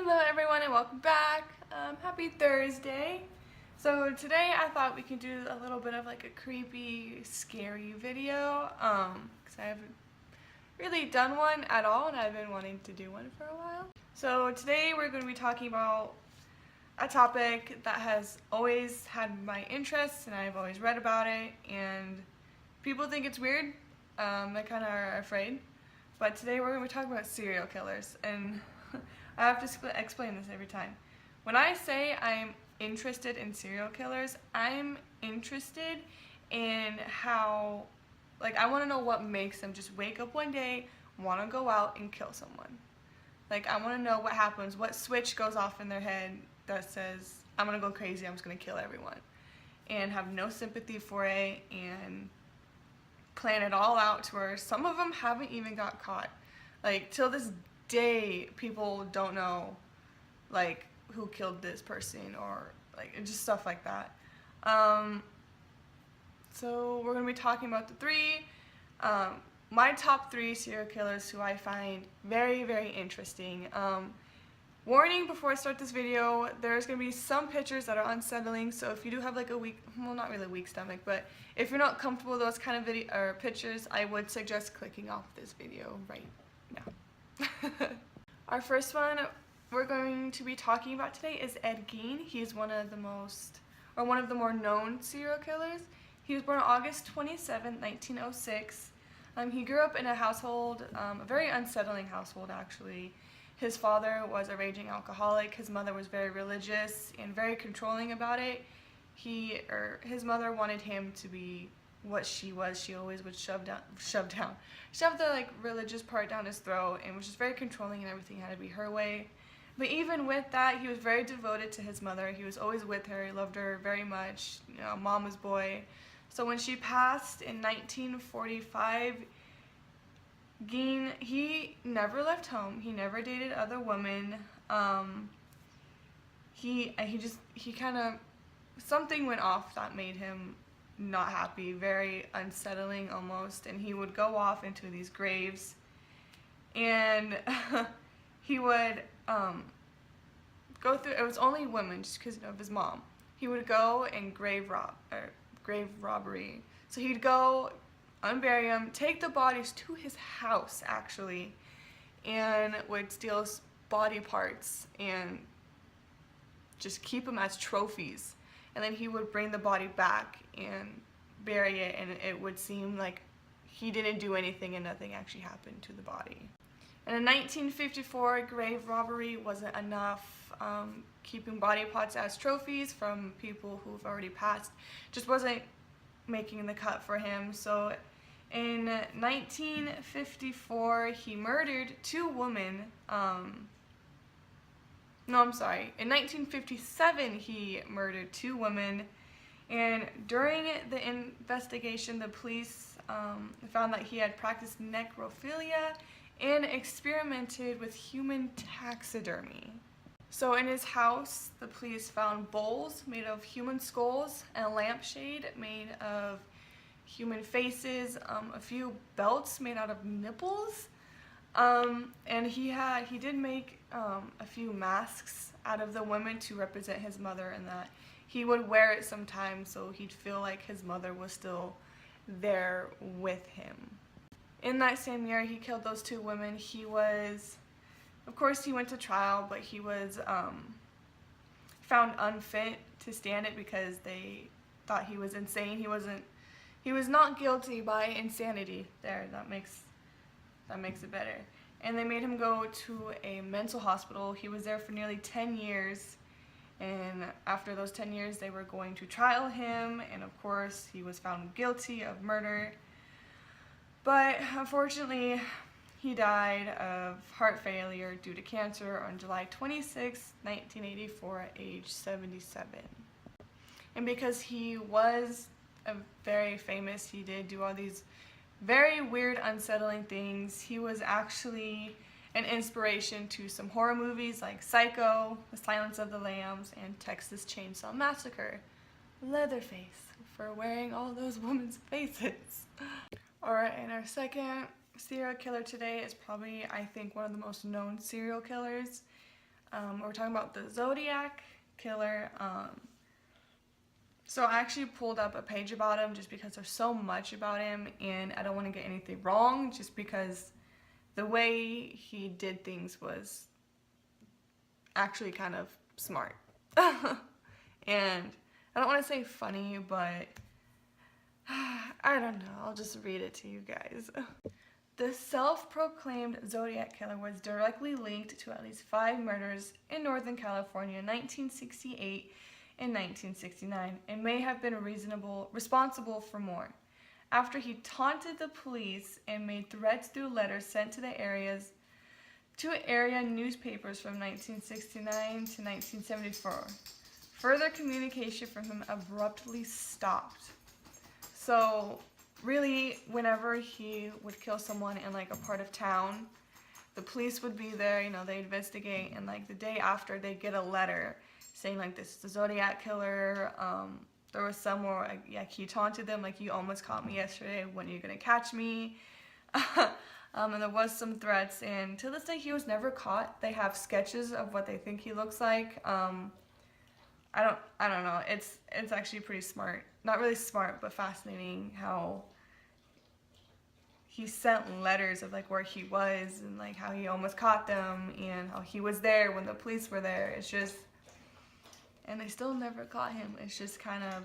Hello everyone and welcome back. Happy Thursday. So today I thought we could do a little bit of like a creepy, scary video because I haven't really done one at all and I've been wanting to do one for a while. So today we're going to be talking about a topic that has always had my interest and I've always read about it, and people think it's weird. They kind of are afraid. But today we're going to be talking about serial killers, and I have to explain this every time. When I say I'm interested in serial killers, I'm interested in how, like, I want to know what makes them just wake up one day, want to go out and kill someone. Like, I want to know what happens, what switch goes off in their head that says, I'm going to go crazy, I'm just going to kill everyone. And have no sympathy for it, and plan it all out to where some of them haven't even got caught. Like, till this day, people don't know, like, who killed this person, or, like, just stuff like that. So we're going to be talking about the three, my top 3 serial killers who I find very, very interesting. Warning before I start this video, there's going to be some pictures that are unsettling, so if you do have like a weak, well, not really a weak stomach, but if you're not comfortable with those kind of video or pictures, I would suggest clicking off this video right now. Our first one we're going to be talking about today is Ed Gein. He's one of the more known serial killers. He was born on August 27, 1906. He grew up in a household, a very unsettling household actually. His father was a raging alcoholic. His mother was very religious and very controlling about it. His mother wanted him to be what she was. She always would shove the like religious part down his throat, and was just very controlling, and everything had to be her way. But even with that, he was very devoted to his mother. He was always with her. He loved her very much. You know, mama's boy. So when she passed in 1945, Gein, he never left home. He never dated other women. He kind of, something went off that made him not happy, very unsettling almost, and he would go off into these graves, and he would go through, it was only women just because of his mom. He would go and grave robbery. So he'd go, unbury them, take the bodies to his house actually, and would steal body parts and just keep them as trophies. And then he would bring the body back and bury it, and it would seem like he didn't do anything and nothing actually happened to the body. And in 1954, grave robbery wasn't enough. Keeping body parts as trophies from people who've already passed just wasn't making the cut for him. So in 1954, he murdered 2 women. In 1957, he murdered 2 women, and during the investigation, the police found that he had practiced necrophilia and experimented with human taxidermy. So in his house, the police found bowls made of human skulls and a lampshade made of human faces, a few belts made out of nipples, and he did make a few masks out of the women to represent his mother, and that he would wear it sometimes so he'd feel like his mother was still there with him. In that same year he killed those 2 women. Of course he went to trial, but he was found unfit to stand it because they thought he was insane. He was not guilty by insanity. There, that makes it better. And they made him go to a mental hospital. He was there for nearly 10 years. And after those 10 years, they were going to trial him. And of course, he was found guilty of murder. But unfortunately, he died of heart failure due to cancer on July 26, 1984, at age 77. And because he was very famous, he did do all these very weird, unsettling things. He was actually an inspiration to some horror movies like Psycho, The Silence of the Lambs, and Texas Chainsaw Massacre. Leatherface for wearing all those women's faces. Alright, and our second serial killer today is probably, I think, one of the most known serial killers. We're talking about the Zodiac Killer. So I actually pulled up a page about him just because there's so much about him, and I don't want to get anything wrong just because the way he did things was actually kind of smart. And I don't want to say funny, but I don't know. I'll just read it to you guys. The self-proclaimed Zodiac Killer was directly linked to at least 5 murders in Northern California in 1968 and 1969, and may have been responsible for more. After he taunted the police and made threats through letters sent to area newspapers from 1969 to 1974, further communication from him abruptly stopped. So really, whenever he would kill someone in like a part of town, the police would be there, they investigate, and like the day after they get a letter saying like, this is the Zodiac Killer. There was some where like he taunted them, like, you almost caught me yesterday, when are you gonna catch me? And there was some threats, and to this day he was never caught. They have sketches of what they think he looks like. I don't know. It's actually pretty smart. Not really smart, but fascinating how he sent letters of like where he was and like how he almost caught them and how he was there when the police were there. It's just, and they still never caught him. It's just kind of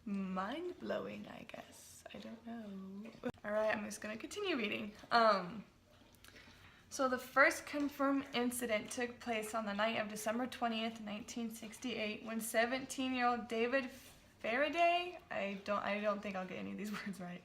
mind-blowing, I guess. I don't know. Alright, I'm just gonna continue reading. So the first confirmed incident took place on the night of December 20th, 1968, when 17-year-old David Faraday, I don't think I'll get any of these words right,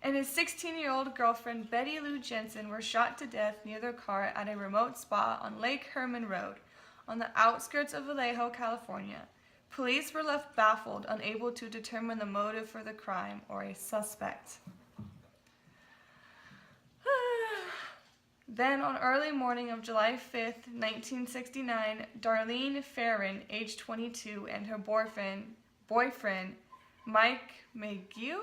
and his 16-year-old girlfriend Betty Lou Jensen were shot to death near their car at a remote spot on Lake Herman Road, on the outskirts of Vallejo, California. Police were left baffled, unable to determine the motive for the crime or a suspect. Then, on early morning of July 5th, 1969, Darlene Farron, age 22, and her boyfriend Mike McGew,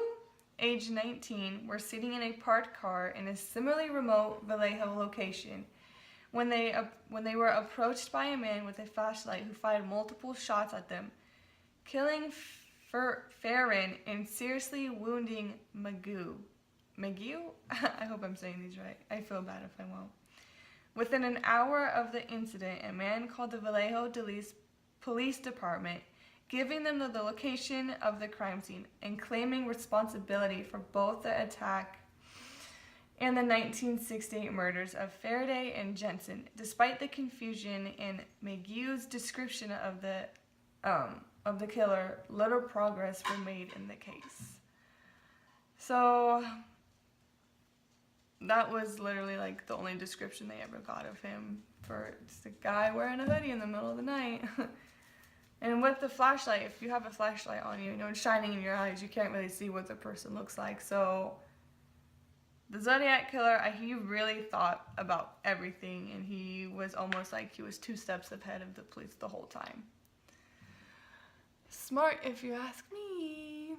age 19, were sitting in a parked car in a similarly remote Vallejo location when they were approached by a man with a flashlight who fired multiple shots at them, killing Farron and seriously wounding McGew? I hope I'm saying these right. I feel bad if I won't. Within an hour of the incident, a man called the Vallejo Police Department, giving them the location of the crime scene and claiming responsibility for both the attack and the 1968 murders of Faraday and Jensen. Despite the confusion in McGew's description of the killer, little progress was made in the case. So that was literally like the only description they ever got of him, for just a guy wearing a hoodie in the middle of the night. And with the flashlight, if you have a flashlight on you, it's shining in your eyes, you can't really see what the person looks like. So the Zodiac Killer, he really thought about everything, and he was almost like he was 2 steps ahead of the police the whole time. Smart, if you ask me.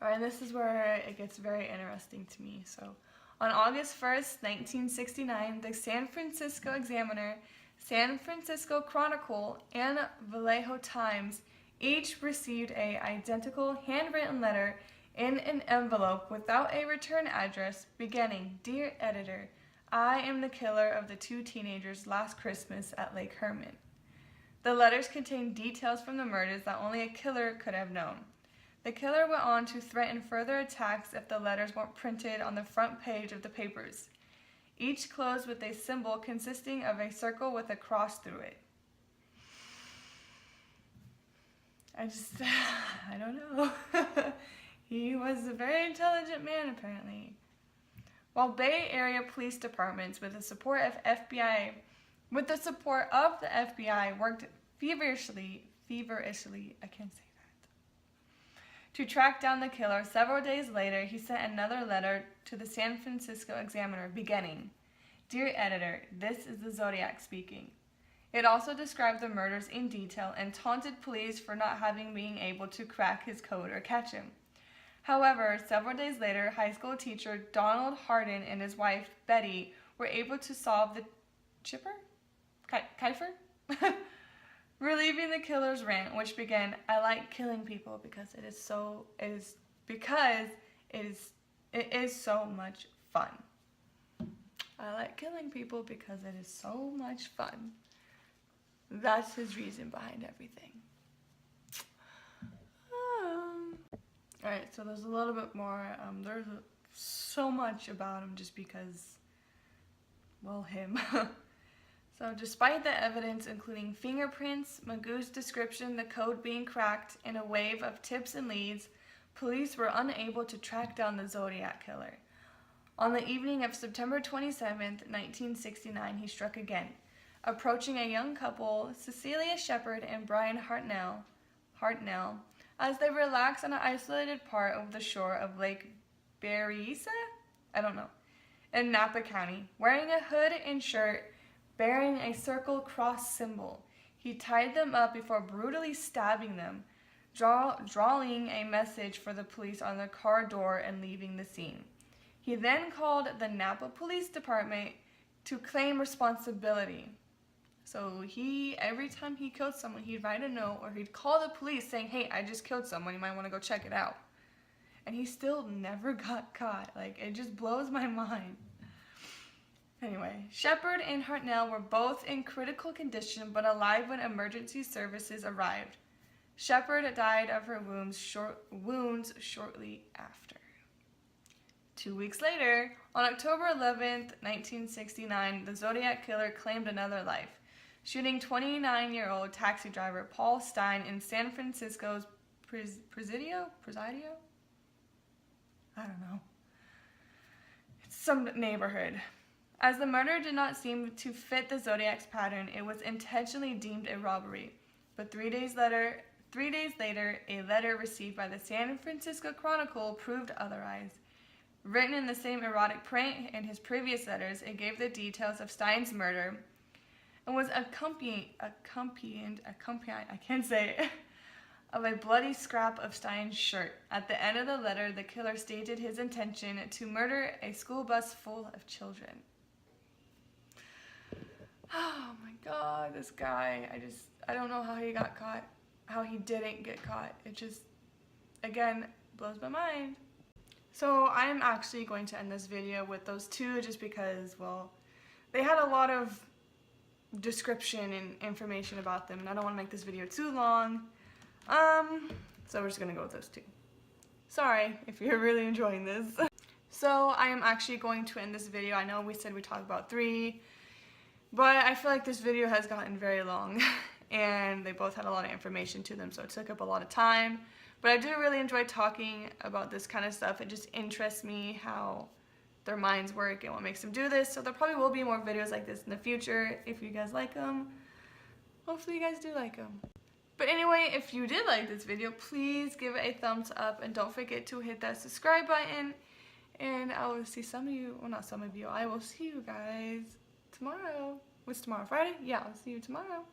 Alright, this is where it gets very interesting to me. So, on August 1st, 1969, the San Francisco Examiner, San Francisco Chronicle, and Vallejo Times each received an identical handwritten letter in an envelope without a return address beginning, "Dear Editor, I am the killer of the 2 teenagers last Christmas at Lake Herman." The letters contained details from the murders that only a killer could have known. The killer went on to threaten further attacks if the letters weren't printed on the front page of the papers, each closed with a symbol consisting of a circle with a cross through it. I don't know. He was a very intelligent man, apparently. While Bay Area police departments, with the support of the FBI, worked feverishly, I can't say that, to track down the killer, several days later, he sent another letter to the San Francisco Examiner beginning, "Dear Editor, this is the Zodiac speaking." It also described the murders in detail and taunted police for not been able to crack his code or catch him. However, several days later, high school teacher Donald Hardin and his wife Betty were able to solve the heifer? Relieving the killer's rant, which began, "I like killing people because it is so much fun. I like killing people because it is so much fun." That's his reason behind everything. Alright, so there's a little bit more. There's so much about him just because, well, him. So despite the evidence, including fingerprints, Magoo's description, the code being cracked, and a wave of tips and leads, police were unable to track down the Zodiac killer. On the evening of September 27th, 1969, he struck again, approaching a young couple, Cecilia Shepard and Brian Hartnell, as they relaxed on an isolated part of the shore of Lake Berryessa? I don't know. In Napa County, wearing a hood and shirt bearing a circle cross symbol. He tied them up before brutally stabbing them, drawing a message for the police on the car door and leaving the scene. He then called the Napa Police Department to claim responsibility. So every time he killed someone, he'd write a note or he'd call the police saying, "Hey, I just killed someone, you might want to go check it out." And he still never got caught. Like, it just blows my mind. Anyway, Shepard and Hartnell were both in critical condition but alive when emergency services arrived. Shepard died of her wounds shortly after. 2 weeks later, on October 11th, 1969, the Zodiac killer claimed another life, shooting 29-year-old taxi driver Paul Stein in San Francisco's Presidio? I don't know. It's some neighborhood. As the murder did not seem to fit the Zodiac's pattern, it was intentionally deemed a robbery. But 3 days later, a letter received by the San Francisco Chronicle proved otherwise. Written in the same erotic print in his previous letters, it gave the details of Stein's murder and was accompanied of a bloody scrap of Stein's shirt. At the end of the letter, the killer stated his intention to murder a school bus full of children. Oh my God, this guy, I don't know how he got caught, how he didn't get caught. It just, again, blows my mind. So I am actually going to end this video with those two just because, well, they had a lot of description and information about them and I don't want to make this video too long. So we're just gonna go with those two. Sorry if you're really enjoying this. So I am actually going to end this video. I know we said we talked about 3, but I feel like this video has gotten very long and they both had a lot of information to them, so it took up a lot of time. But I do really enjoy talking about this kind of stuff. It just interests me how their minds work and what makes them do this. So there probably will be more videos like this in the future if you guys like them. Hopefully you guys do like them. But anyway, if you did like this video, please give it a thumbs up and don't forget to hit that subscribe button. And I will see some of you, well, not some of you, I will see you guys tomorrow. What's tomorrow? Friday? Yeah, I'll see you tomorrow.